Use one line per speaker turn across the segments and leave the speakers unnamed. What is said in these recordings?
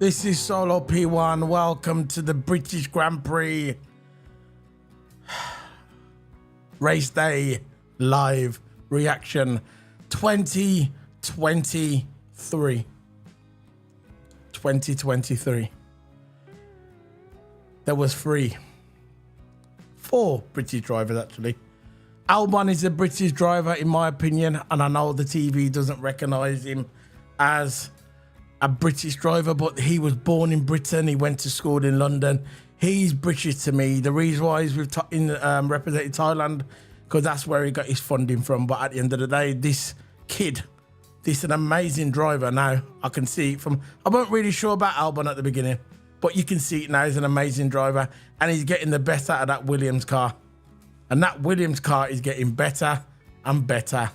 This is Solo P1. Welcome to the British Grand Prix race day live reaction 2023. 2023. There was four British drivers actually. Albon is a British driver in my opinion, and I know the TV doesn't recognise him as a British driver, but he was born in Britain. He went to school in London. He's British to me. The reason why he's represented Thailand, because that's where he got his funding from. But at the end of the day, this kid, this is an amazing driver now. I can see it from, I wasn't really sure about Albon at the beginning, but you can see it now. He's an amazing driver, and he's getting the best out of that Williams car. And that Williams car is getting better and better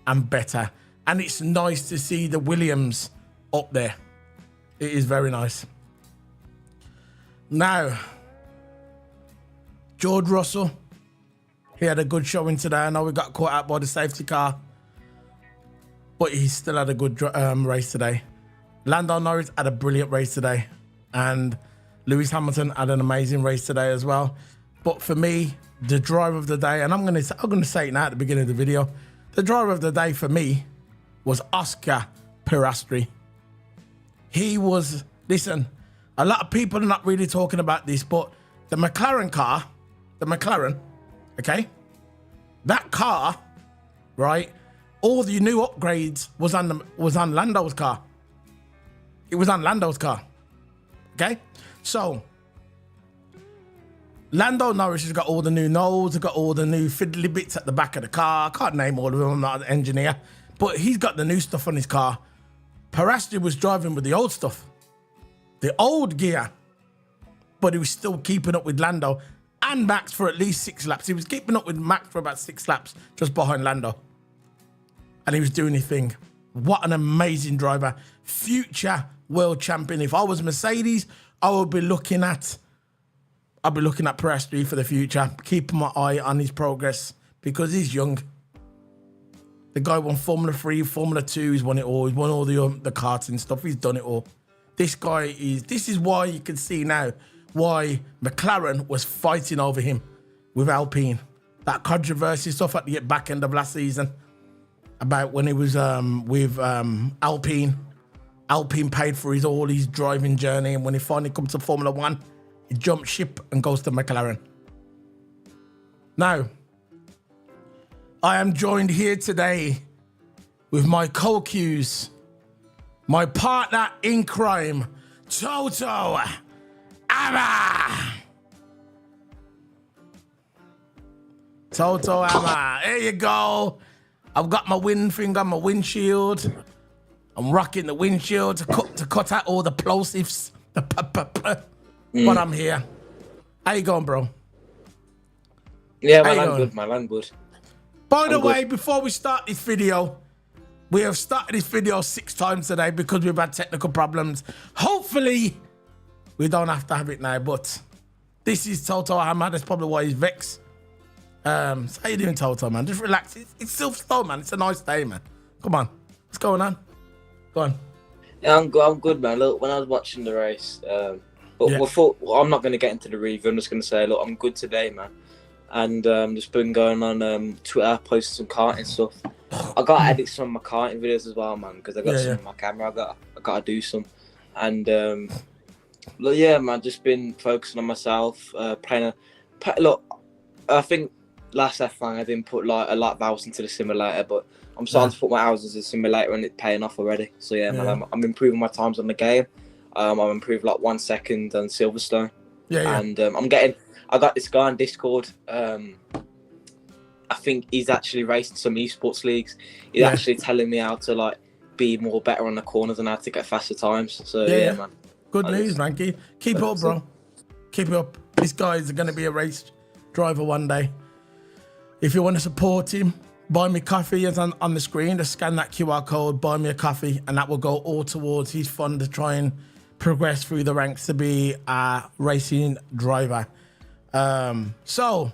and better. And it's nice to see the Williams up there. It is very nice. Now, George Russell, he had a good showing today. I know we got caught out by the safety car, but he still had a good race today. Lando Norris had a brilliant race today, and Lewis Hamilton had an amazing race today as well. But for me, the driver of the day, and I'm gonna say it now at the beginning of the video, the driver of the day for me was Oscar Piastri. He was, listen, a lot of people are not really talking about this, but the McLaren car, okay, that car, right, all the new upgrades was on Lando's car. It was on Lando's car, okay? So, Lando Norris has got all the new nose, got all the new fiddly bits at the back of the car. I can't name all of them, I'm not an engineer, but he's got the new stuff on his car. Piastri was driving with the old stuff, the old gear, but he was still keeping up with Lando and Max for at least 6 laps. He was keeping up with Max for about 6 laps, just behind Lando. And he was doing his thing. What an amazing driver. Future world champion. If I was Mercedes, I would be looking at Piastri for the future, keeping my eye on his progress because he's young. The guy won Formula 3, Formula 2, he's won it all. He's won all the karting stuff. He's done it all. This is why you can see now why McLaren was fighting over him with Alpine. That controversy stuff at the back end of last season about when he was with Alpine. Alpine paid for all his driving journey, and when he finally comes to Formula 1, he jumps ship and goes to McLaren. Now, I am joined here today with my co-Qs, my partner in crime, Toto Ama. Toto Ama, there you go. I've got my wind thing on my windshield. I'm rocking the windshield to cut out all the plosives. But I'm here. How you going, bro?
Yeah, my land good.
By the way, before we start this video, we have started this video 6 times today because we've had technical problems. Hopefully, we don't have to have it now, but this is Toto Hamad. That's probably why he's vexed. So how you doing, Toto, man? Just relax. It's Silverstone, man. It's a nice day, man. Come on. What's going on? Go on.
Yeah, I'm good, man. Look, when I was watching the race, I'm not going to get into the review. I'm just going to say, look, I'm good today, man. And just been going on Twitter, posting some karting stuff. I got to edit some of my karting videos as well, man, because I got some on my camera. I got to do some. And look, yeah, man, just been focusing on myself, look, I think last F1 I didn't put like a lot of hours into the simulator, but I'm starting to put my hours into the simulator and it's paying off already. So yeah, man, I'm improving my times on the game. I've improved like 1 second on Silverstone. And I got this guy on Discord. I think he's actually racing some esports leagues. He's actually telling me how to like be more better on the corners and how to get faster times. So yeah, man.
Good news, man. Keep it up, bro. Keep it up. This guy is going to be a race driver one day. If you want to support him, buy me coffee is on the screen. Just scan that QR code, buy me a coffee, and that will go all towards his fund to try and progress through the ranks to be a racing driver. So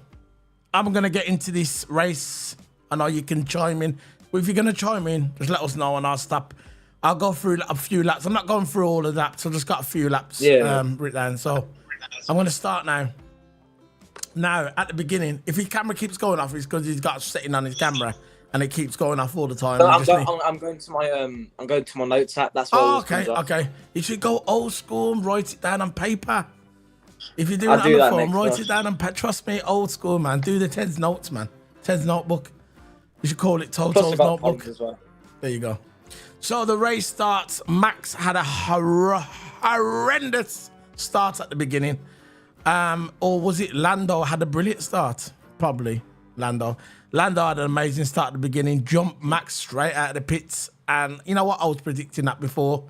I'm going to get into this race. I know you can chime in. But if you're going to chime in, just let us know and I'll stop I'll go through a few laps. I'm not going through all of the laps. I've just got a few laps written down. So I'm going to start now. Now, at the beginning, if his camera keeps going off, it's because he's got setting on his camera and it keeps going off all the time.
I'm going to my notes app. That's why.
Okay. You should go old school and write it down on paper. If you're doing it on the phone, write it down on paper. Trust me, old school, man. Do the Ted's notes, man. Ted's notebook. You should call it Toto's notebook. As well. There you go. So the race starts. Max had a horrendous start at the beginning. Or was it Lando had a brilliant start? Probably Lando. Lando had an amazing start at the beginning. Jumped Max straight out of the pits. And you know what? I was predicting that before.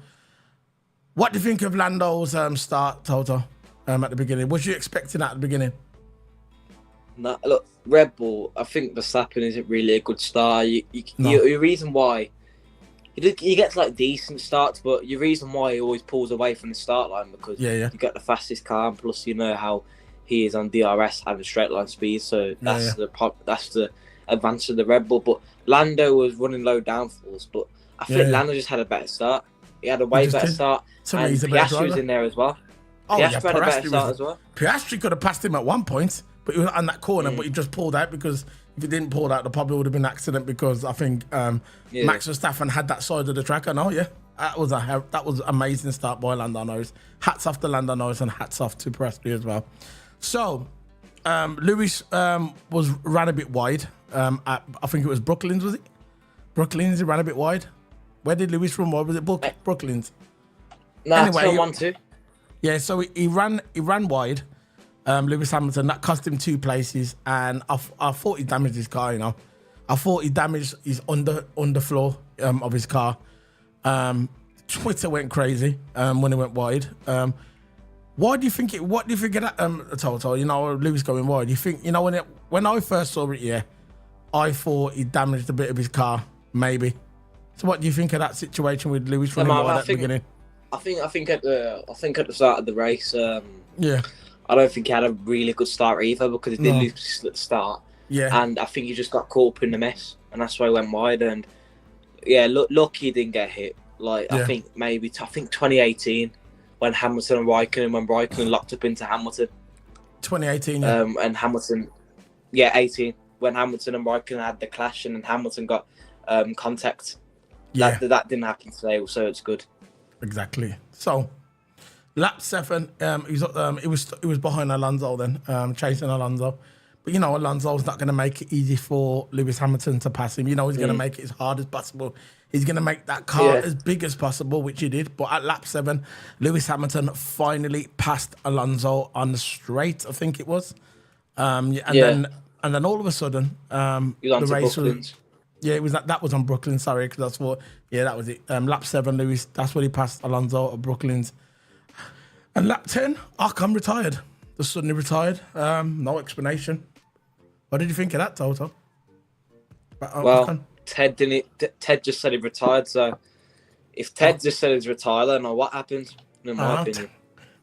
What do you think of Lando's start, Toto, at the beginning? Was you expecting that at the beginning?
No, look, Red Bull, I think Verstappen isn't really a good start. Your reason why... He gets like decent starts, but your reason why he always pulls away from the start line because you get the fastest car, and plus you know how he is on DRS having straight line speed, so that's the advantage of the Red Bull. But Lando was running low downforce, but I think Lando just had a better start. He had a way better start, and Piastri was in there as well. Piastri had a better start as well.
Piastri could have passed him at one point, but he was on that corner, but he just pulled out because. If he didn't pull out, there probably would have been an accident because I think Max Verstappen had that side of the track. I know, that was amazing start by Lando Norris. Hats off to Lando Norris and hats off to Piastri as well. So Lewis ran a bit wide. I think it was Brooklands, was it? Brooklands, he ran a bit wide. Where did Lewis run wide? Was it Brooklands?
No, anyway, 1-2.
Yeah, so he ran wide. Lewis Hamilton, that cost him 2 places, and I thought he damaged his car, you know. I thought he damaged his underfloor of his car. Twitter went crazy when he went wide. What do you think of that, Toto? You know, Lewis going wide. You think, you know, when I first saw it, I thought he damaged a bit of his car, maybe. So what do you think of that situation with Lewis running wide at the beginning?
I think at the start of the race, I don't think he had a really good start either because he did lose at the start. Yeah. And I think he just got caught up in the mess, and that's why he went wide. And lucky he didn't get hit. Like I think 2018 when Hamilton and Raikkonen locked up into Hamilton.
2018.
And Hamilton, 18 when Hamilton and Raikkonen had the clash, and then Hamilton got contact. Yeah. That didn't happen today, so it's good.
Exactly. So. Lap 7, he was behind Alonso then, chasing Alonso. But, you know, Alonso's not going to make it easy for Lewis Hamilton to pass him. You know, he's going to make it as hard as possible. He's going to make that car as big as possible, which he did. But at lap 7, Lewis Hamilton finally passed Alonso on the straight, I think it was. Then all of a sudden, the race was... Yeah, it was that was on Brooklyn, sorry, because that's what... Yeah, that was it. Lap 7, Lewis, that's when he passed Alonso at Brooklyn's. And lap 10, Ocon retired. Just suddenly retired. No explanation. What did you think of that, Toto?
Well, Ted just said he retired. So if Ted just said he's retired, I don't know what happened. In my opinion,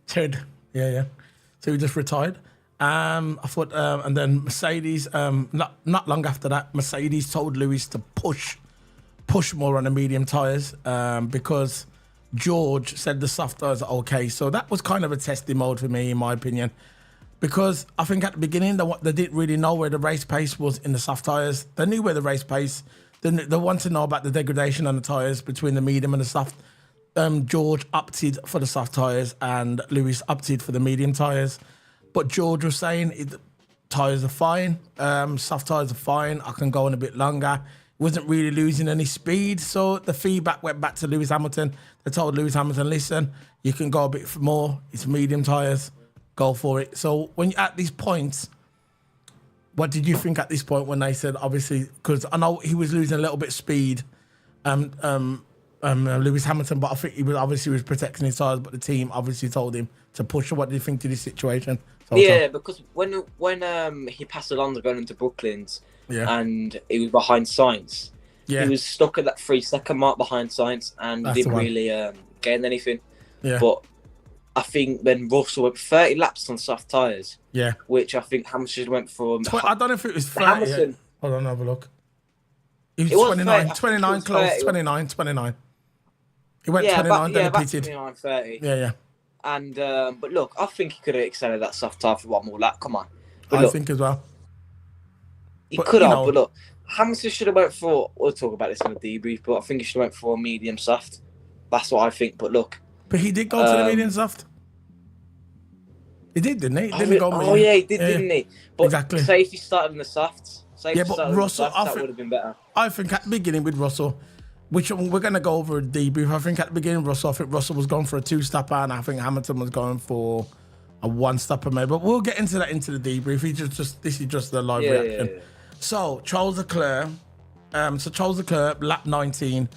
Ted, yeah. So he just retired. I thought, and then Mercedes. Not long after that, Mercedes told Lewis to push more on the medium tires because. George said the soft tires are okay. So that was kind of a testing mode for me, in my opinion. Because I think at the beginning, they didn't really know where the race pace was in the soft tires. They knew where the race pace. They wanted to know about the degradation on the tires between the medium and the soft. George opted for the soft tires and Lewis opted for the medium tires. But George was saying tires are fine. Soft tires are fine. I can go on a bit longer. Wasn't really losing any speed, so the feedback went back to Lewis Hamilton. They told Lewis Hamilton, listen, you can go a bit more. It's medium tyres. Go for it. So when you're at these points, what did you think at this point when they said, obviously, because I know he was losing a little bit of speed, Lewis Hamilton, but I think he was protecting his tyres, but the team obviously told him to push. What do you think to this situation?
Because when he passed Alonso going into Brooklands, and he was behind Sainz. He was stuck at that 3-second mark behind Sainz and didn't really gain anything. Yeah. But I think then Russell went 30 laps on soft tyres. Yeah. Which I think Hamilton went from...
I don't know if it was 30. Hamilton. Hold on, have a look. It was 29, close, 29. He went 29, then he
about
pitted.
29:30.
Yeah.
And but look, I think he could have extended that soft tire for one more lap. Come on. But
I
look,
think as well.
he
But,
could
you
have.
know,
But look, Hamilton should have went for. We'll talk about this in the debrief, but I think he should have went for a medium soft. That's what I think. But look,
but he did go to the medium soft. He did, didn't he? Didn't he go medium?
Oh yeah, he did, didn't he? But
exactly.
say if he started in the softs,
but Russell,
that would have been better.
I think at the beginning with Russell, which we're going to go over a debrief. I think at the beginning, I think Russell was going for a 2-stopper, and I think Hamilton was going for a 1-stopper maybe. But we'll get into that into the debrief. This is just the live reaction.
Yeah.
So Charles Leclerc, lap 19,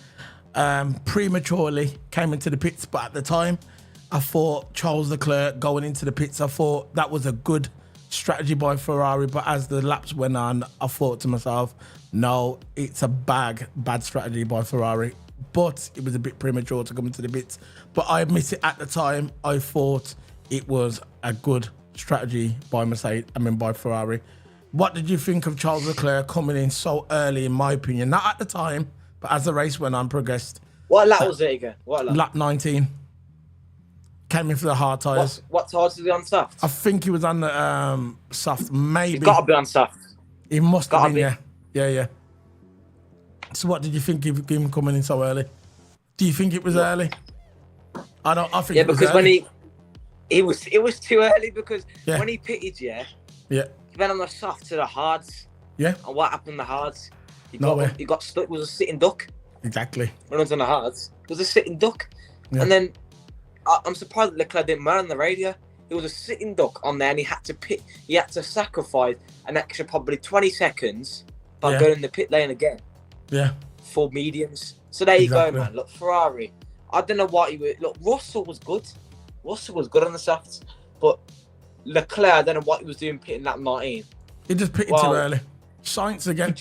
prematurely came into the pits, but at the time, I thought Charles Leclerc going into the pits, I thought that was a good strategy by Ferrari. But as the laps went on, I thought to myself, no, it's a bad strategy by Ferrari. But it was a bit premature to come into the pits. But I admit it, at the time, I thought it was a good strategy by by Ferrari. What did you think of Charles Leclerc coming in so early, in my opinion? Not at the time, but as the race went on, progressed.
What lap was it again?
Lap 19. Came in for the hard tyres.
What tyres was he on soft?
I think he was on the soft, maybe.
He's got to be on soft.
He must have been, yeah. So what did you think of him coming in so early? Do you think it was early? I think it was
because
early.
when it was too early because when he pitted, he went on the soft to the hards. Yeah. And what happened in the hards? He got stuck. It was a sitting duck.
Exactly.
When it was on the hards, it was a sitting duck. Yeah. And then I'm surprised that Leclerc didn't run on the radio. It was a sitting duck on there, and he had to pit. He had to sacrifice an extra probably 20 seconds by going in the pit lane again. Yeah. For mediums. So there you go, man. Look, Ferrari. I don't know what he would. Look, Russell was good. Russell was good on the softs, but Leclerc, I don't know what he was doing pitting lap 19.
He just pitted too early. Sainz again.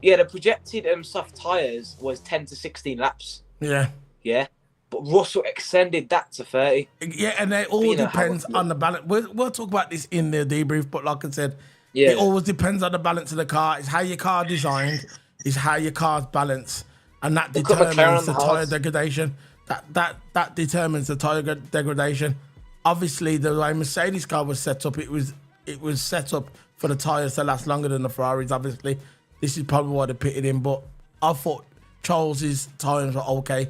The projected soft tyres was 10 to 16 laps. Yeah. Yeah. But Russell extended that to 30.
Yeah, and it all depends on the balance. We'll talk about this in the debrief, but like I said, it always depends on the balance of the car. It's how your car designed, it's how your car's balanced, and that determines the tyre degradation. That determines the tyre degradation. Obviously, the way Mercedes car was set up, it was set up for the tyres to last longer than the Ferraris. Obviously, this is probably why they pitted him. But I thought Charles's tyres were okay.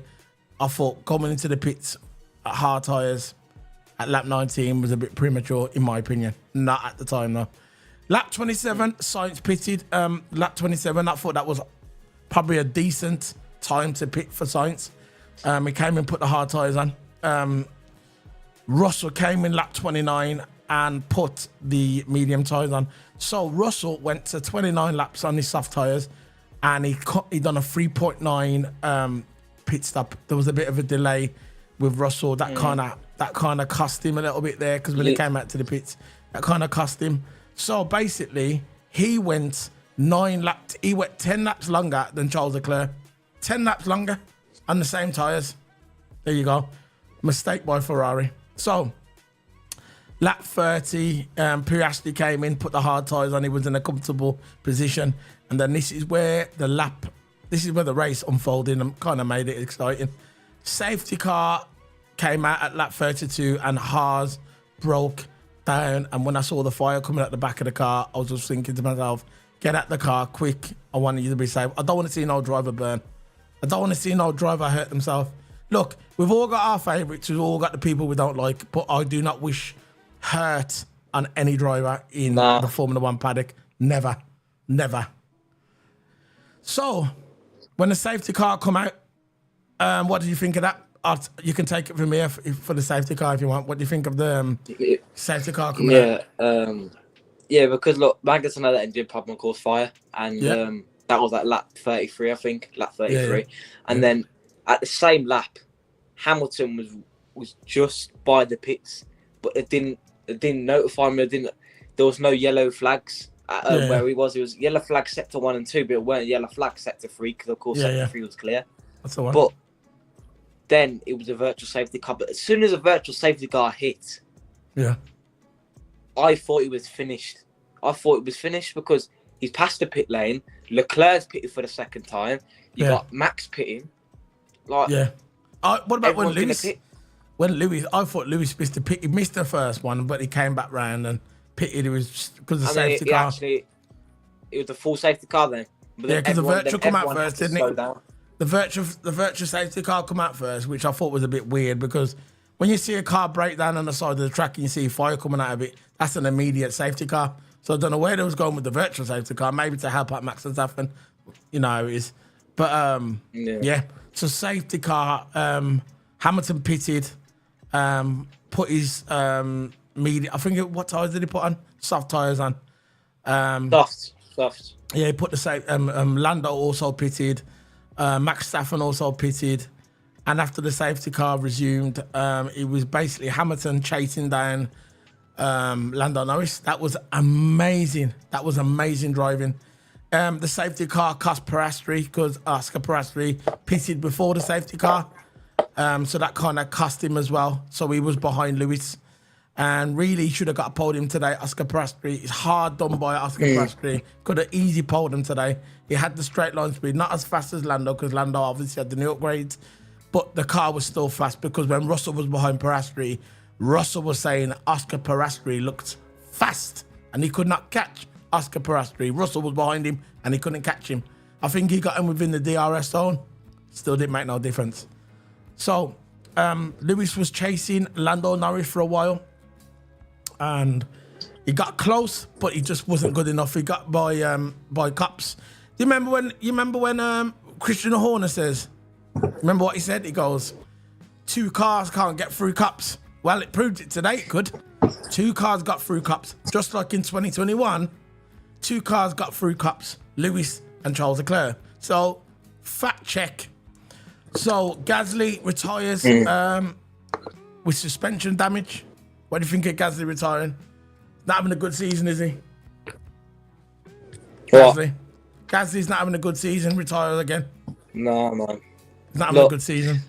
I thought coming into the pits at hard tyres at lap 19 was a bit premature, in my opinion. Not at the time, though. Lap 27, Sainz pitted. Lap 27, I thought that was probably a decent time to pit for Sainz. He came and put the hard tyres on. Russell came in lap 29 and put the medium tyres on. So Russell went to 29 laps on his soft tyres, and he done a 3.9 pit stop. There was a bit of a delay with Russell. That kind of cost him a little bit there, because when he came out to the pits, that kind of cost him. So basically, he went 10 laps longer than Charles Leclerc. 10 laps longer on the same tyres. There you go. Mistake by Ferrari. So lap 30, Piastri came in, put the hard tyres on. He was in a comfortable position, and then this is where the race unfolded and kind of made it exciting. Safety car came out at lap 32, and Haas broke down. And when I saw the fire coming out the back of the car, I was just thinking to myself, get out the car quick. I want you to be safe. I don't want to see no driver burn. I don't want to see no driver hurt themselves. Look, we've all got our favourites. We've all got the people we don't like. But I do not wish hurt on any driver in the Formula One paddock. Never. Never. So, when the safety car come out, what did you think of that? You can take it from here for the safety car if you want. What do you think of the safety car coming out?
Because look, Magnussen had that engine problem, of course, fire, and that was like lap 33, I think, lap 33, and then at the same lap, Hamilton was just by the pits, but it didn't notify me. There was no yellow flags where he was. It was yellow flag sector 1 and 2, but it weren't yellow flag sector 3, because of course sector 3 was clear.
That's the one.
But then it was a virtual safety car. But as soon as a virtual safety car hit, I thought it was finished. Because he's past the pit lane. Leclerc's pitted for the second time. You got Max pitting.
What about when
Everyone's gonna
Lewis?
pit.
When Lewis, I thought Lewis missed the pit. He missed the first one, but he came back round and pitted. It was because of the safety car.
It was the full safety car then. But
Yeah, because the virtual come out
everyone had
first,
to
didn't
slow
it?
down.
The virtual safety car come out first, which I thought was a bit weird because when you see a car break down on the side of the track and you see fire coming out of it, that's an immediate safety car. So I don't know where they was going with the virtual safety car, maybe to help out Max Verstappen. You know how it is. But yeah. So safety car, Hamilton pitted, put his medium, I think what tyres did he put on? Soft tyres on.
Soft.
Yeah, he put the same. Lando also pitted. Max Verstappen also pitted. And after the safety car resumed, it was basically Hamilton chasing down Lando Norris. That was amazing. That was amazing driving. The safety car cost Piastri because Oscar Piastri pitted before the safety car. So that kind of cost him as well. So he was behind Lewis. And really should have got a podium today. Oscar Piastri. It's hard done by Oscar Piastri. Could have easy podium today. He had the straight line speed, not as fast as Lando, because Lando obviously had the new upgrades. But the car was still fast because when Russell was behind Piastri, Russell was saying Oscar Piastri looked fast and he could not catch Oscar Piastri. Russell was behind him and he couldn't catch him. I think he got him within the DRS zone. Still didn't make no difference. So Lewis was chasing Lando Norris for a while. And he got close, but he just wasn't good enough. He got by cops. Do you remember when Christian Horner says? Remember what he said? He goes, 2 cars can't get through cops. Well, it proved it today. It could. 2 cars got through cops, just like in 2021. 2 cars got through cops. Lewis and Charles Leclerc. So fact check. So Gasly retires with suspension damage. What do you think of Gasly retiring? Not having a good season, is he?
What?
Gasly's not having a good season, retires again.
No, man.
He's not having a good season.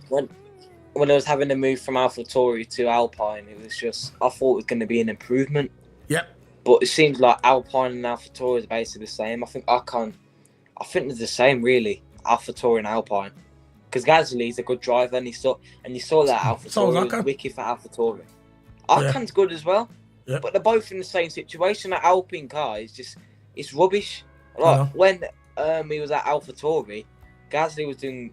When I was having to move from AlphaTauri to Alpine, it was just, I thought it was going to be an improvement.
Yep.
But it seems like Alpine and AlphaTauri is basically the same. I think they're the same, really, AlphaTauri and Alpine. Because Gasly's a good driver, and you saw that AlphaTauri was wicked for AlphaTauri. Ocon's good as well, but they're both in the same situation. That Alpine car is just, it's rubbish. Like when he was at AlphaTauri, Gasly was doing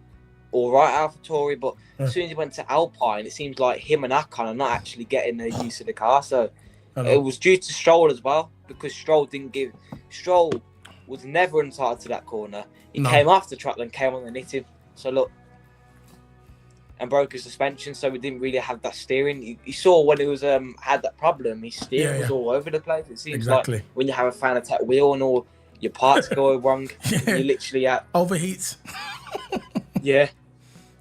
all right at AlphaTauri, but as soon as he went to Alpine, it seems like him and Ocon are not actually getting the use of the car. So it was due to Stroll as well, because Stroll was never entitled to that corner. He came off the track and came on and hit him. So look. And broke his suspension, so we didn't really have that steering. You saw when he was had that problem, his steering was all over the place. It seems like when you have a fan attack wheel and all your parts go wrong, you literally
overheats.
Yeah.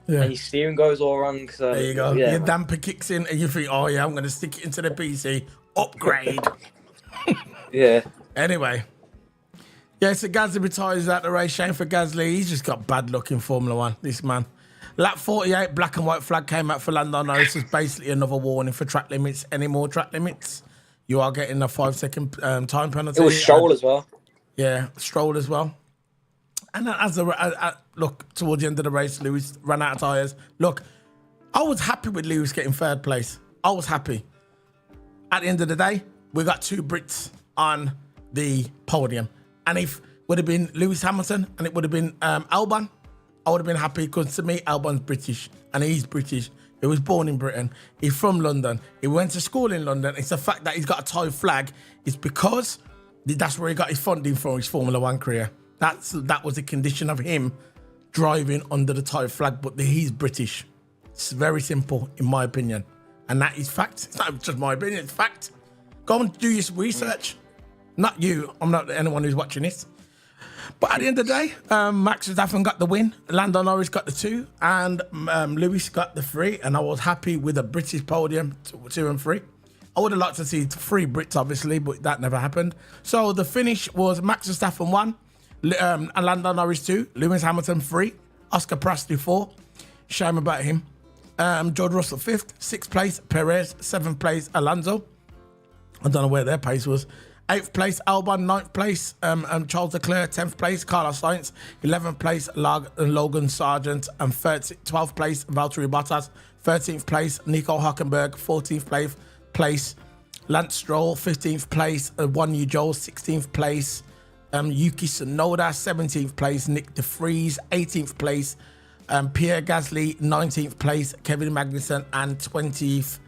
And your steering goes all wrong. So
there you go. Your damper kicks in, and you think, "Oh yeah, I'm going to stick it into the PC upgrade." Anyway, so Gasly retires out the race. Shame for Gasly. He's just got bad luck in Formula One. This man. Lap 48, black and white flag came out for Lando Norris. It's basically another warning for track limits. Any more track limits, you are getting a 5-second time penalty.
It was Stroll as well.
Yeah, Stroll as well. And as look, towards the end of the race, Lewis ran out of tyres. Look, I was happy with Lewis getting 3rd place. I was happy. At the end of the day, we got 2 Brits on the podium. And if it would have been Lewis Hamilton and it would have been Albon, I would have been happy because to me, Albon's British and he's British. He was born in Britain. He's from London. He went to school in London. It's the fact that he's got a Thai flag is because that's where he got his funding for his Formula One career. That was a condition of him driving under the Thai flag, but he's British. It's very simple, in my opinion. And that is fact. It's not just my opinion, it's fact. Go and do your research. Not you. I'm not anyone who's watching this. But at the end of the day, Max Verstappen got the win, Lando Norris got the 2, and Lewis got the 3, and I was happy with a British podium, 2 and 3. I would have liked to see 3 Brits, obviously, but that never happened. So the finish was Max Verstappen 1, and Lando Norris 2, Lewis Hamilton 3, Oscar Piastri 4. Shame about him. George Russell 5th, 6th place, Perez, 7th place, Alonso. I don't know where their pace was. 8th place, Albon. 9th place, Charles Leclerc. 10th place, Carlos Sainz. 11th place, Logan Sargent. And 12th place, Valtteri Bottas. 13th place, Nico Hülkenberg. 14th place, Lance Stroll. 15th place, Guan Yu Zhou. 16th place, Yuki Tsunoda. 17th place, Nick De Vries. 18th place, Pierre Gasly. 19th place, Kevin Magnussen. And 20th,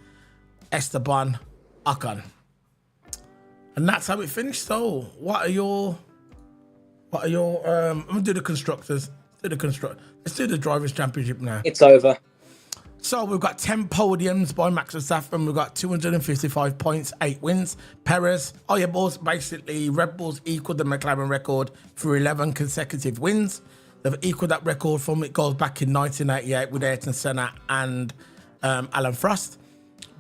Esteban Ocon. And that's how it finished. So what are your I'm gonna do the constructors. Let's do the drivers' championship now.
It's over.
So we've got 10 podiums by Max Verstappen. We've got 255 points, 8 wins. Perez, oh yeah, boys, basically Red Bulls equaled the McLaren record for 11 consecutive wins. They've equaled that record from it goes back in 1988 with Ayrton Senna and Alan Frost.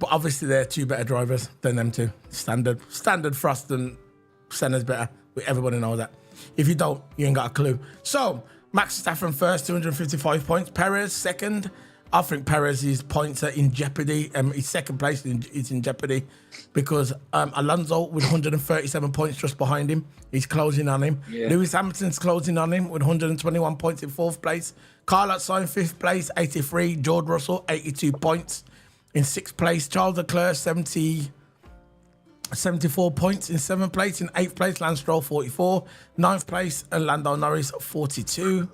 But obviously they're 2 better drivers than them two. Standard Frost and Senna's better. Everybody knows that. If you don't, you ain't got a clue. So Max Verstappen first, 255 points. Perez second. I think Perez's points are in jeopardy. His second place is in jeopardy because Alonso with 137 points just behind him. He's closing on him. Yeah. Lewis Hamilton's closing on him with 121 points in 4th place. Carlos Sainz 5th place, 83. George Russell 82 points in 6th place. Charles Leclerc 74 points in 7th place. In 8th place, Lance Stroll 44. 9th place, Lando Norris 42.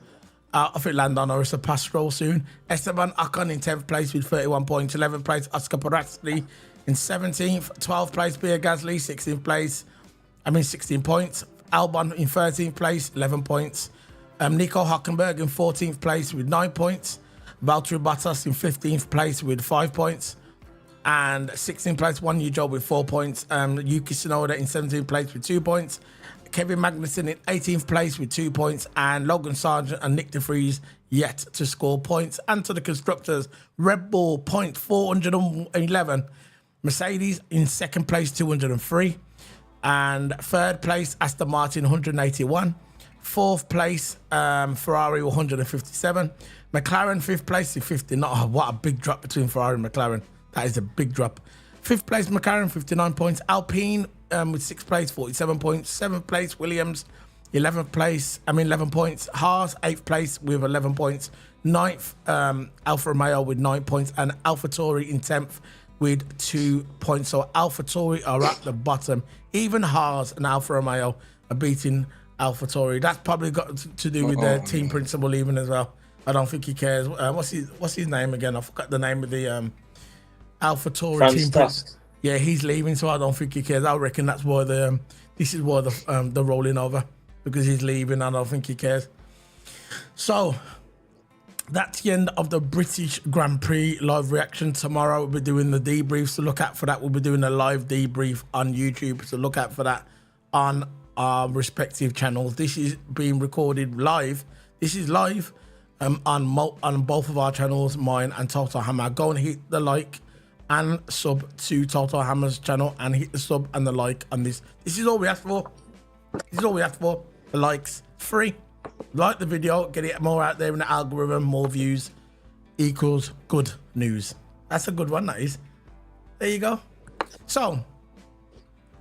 I think Lando Norris will pass Stroll soon. Esteban Ocon in 10th place with 31 points. 11th place, Oscar Piastri in 17th. 12th place, Pierre Gasly. 16th place, 16 points. Albon in 13th place, 11 points. Nico Hülkenberg in 14th place with 9 points. Valtteri Bottas in 15th place with 5 points. And 16th place, Guan Yu Zhou with 4 points. Yuki Tsunoda in 17th place with 2 points. Kevin Magnussen in 18th place with 2 points, and Logan Sargent and Nick De Vries yet to score points. And to the constructors, Red Bull point 411, Mercedes in 2nd place 203, and 3rd place Aston Martin 181, 4th place Ferrari 157, McLaren 5th place with 50. What a big drop between Ferrari and McLaren. That is a big drop. 5th place McLaren 59 points, Alpine with 6th place, 47 points. 7th place, Williams, 11 points. Haas, 8th place with 11 points. 9th, Alfa Romeo with 9 points. And AlphaTauri in 10th with 2 points. So AlphaTauri are at the bottom. Even Haas and Alfa Romeo are beating AlphaTauri. That's probably got to do with their team principal leaving as well. I don't think he cares. What's his name again? I forgot the name of the AlphaTauri team principal. Yeah, he's leaving, so I don't think he cares. I reckon that's why this is why they're rolling over, because he's leaving. I don't think he cares. So that's the end of the British Grand Prix live reaction. Tomorrow we'll be doing the debriefs, so look out for that. We'll be doing a live debrief on YouTube, so look out for that on our respective channels. This is being recorded live. This is live on both of our channels, mine and Toto Hammer. Go and hit the like and sub to Toto Hammer's channel, and hit the sub and the like on this. This is all we ask for. This is all we ask for. The likes, free. Like the video, get it more out there in the algorithm. More views equals good news. That's a good one, that is. There you go. So,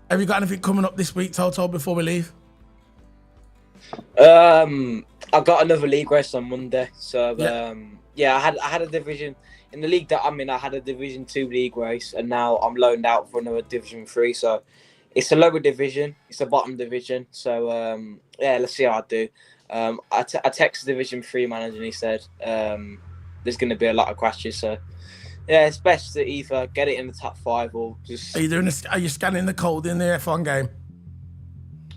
have you got anything coming up this week, Toto, before we leave?
I've got another league race on Monday. So, yeah, I had a division. In the league that I'm in, I had a Division 2 league race, and now I'm loaned out for another Division 3. So it's a lower division. It's a bottom division. So, yeah, let's see how I do. I texted Division 3 manager, and he said there's going to be a lot of crashes. So, yeah, it's best to either get it in the top 5 or just... Are you scanning the code in the F1 game?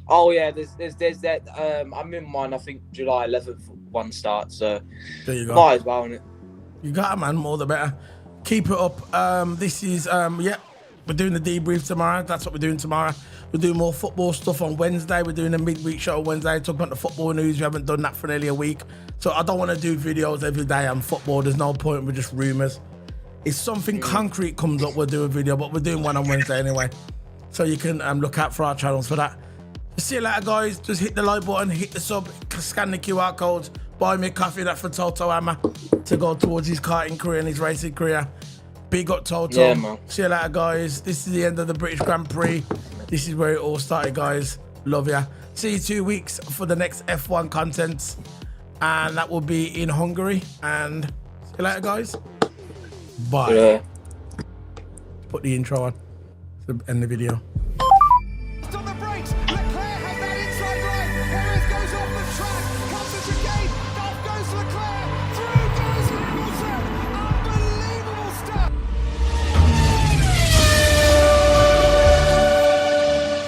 Oh, yeah, there's that. I'm in mine, I think July 11th, one start. So, there you go. Might as well, innit? You got it, man. More the better. Keep it up. This is, yeah, we're doing the debrief tomorrow. That's what we're doing tomorrow. We're doing more football stuff on Wednesday. We're doing a midweek show on Wednesday. Talking about the football news. We haven't done that for nearly a week. So I don't want to do videos every day on football. There's no point. We're just rumours. If something concrete comes up, we'll do a video. But we're doing one on Wednesday anyway. So you can look out for our channels for that. See you later, guys. Just hit the like button, hit the sub, scan the QR codes, buy me a coffee. That's for Toto Hammer to go towards his karting career and his racing career. Big up, Toto. Yeah, man. See you later, guys. This is the end of the British Grand Prix.
This is where it all started, guys. Love ya. See you 2 weeks for the next F1 content. And that will be in Hungary. And see you later, guys. Bye.
Yeah.
Put the intro on to end the video.